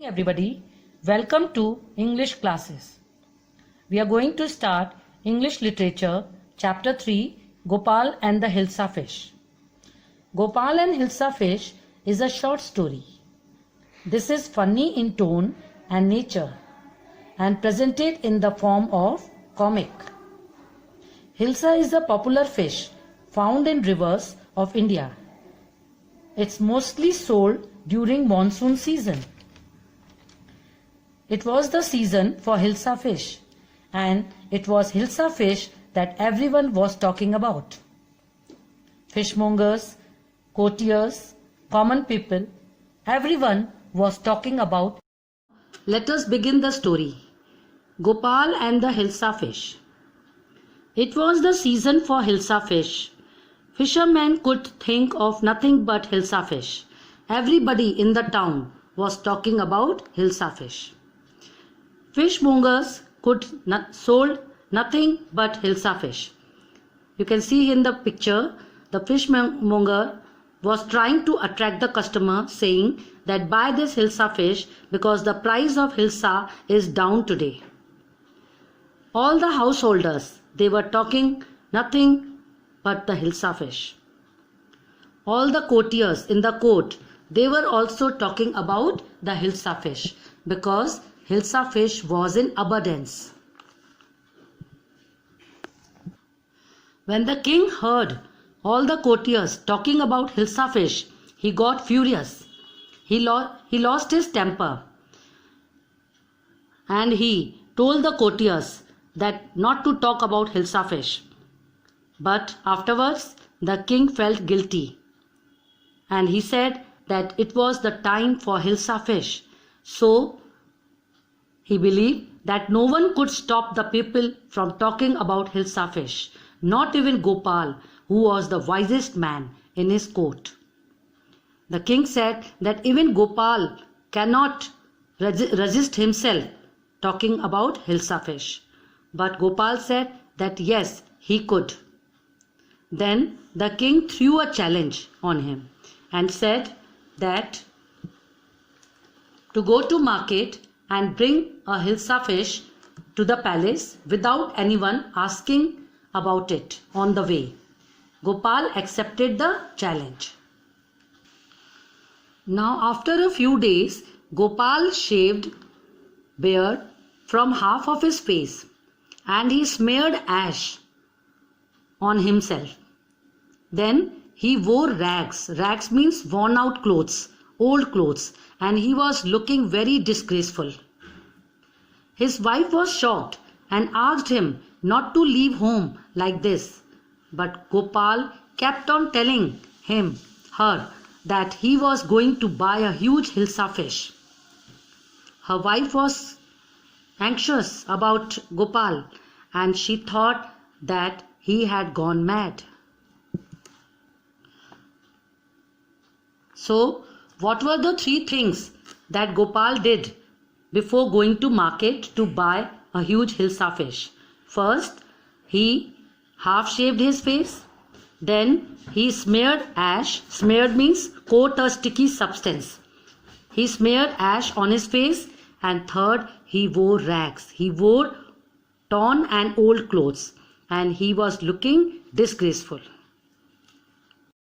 Everybody, welcome to English classes. We are going to start English Literature, Chapter 3, Gopal and the Hilsa Fish. Gopal and Hilsa Fish is a short story. This is funny in tone and nature and presented in the form of comic. Hilsa is a popular fish found in rivers of India. It's mostly sold during monsoon season. It was the season for Hilsa fish, and it was Hilsa fish that everyone was talking about. Fishmongers, courtiers, common people, everyone was talking about. Let us begin the story. Gopal and the Hilsa fish. It was the season for Hilsa fish. Fishermen could think of nothing but Hilsa fish. Everybody in the town was talking about Hilsa fish. Fishmongers sold nothing but Hilsa fish. You can see in the picture, the fishmonger was trying to attract the customer, saying that buy this Hilsa fish because the price of Hilsa is down today. All the householders, they were talking nothing but the Hilsa fish. All the courtiers in the court, they were also talking about the Hilsa fish because Hilsa fish was in abundance. When the king heard all the courtiers talking about Hilsa fish, he got furious. He lost his temper and he told the courtiers that not to talk about Hilsa fish. But afterwards, the king felt guilty and he said that it was the time for Hilsa fish. So, he believed that no one could stop the people from talking about Hilsa fish, not even Gopal, who was the wisest man in his court. The king said that even Gopal cannot resist himself talking about Hilsa fish. But Gopal said that yes, he could. Then the king threw a challenge on him and said that to go to market and bring a Hilsa fish to the palace without anyone asking about it on the way. Gopal accepted the challenge. Now after a few days, Gopal shaved beard from half of his face and he smeared ash on himself. Then he wore rags. Rags means worn out clothes, old clothes, and he was looking very disgraceful. His wife was shocked and asked him not to leave home like this. But Gopal kept on telling her that he was going to buy a huge Hilsa fish. Her wife was anxious about Gopal and she thought that he had gone mad. So, what were the three things that Gopal did before going to market to buy a huge Hilsa fish? First, he half shaved his face. Then he smeared ash. Smeared means coat a sticky substance. He smeared ash on his face. And third, he wore rags. He wore torn and old clothes. And he was looking disgraceful.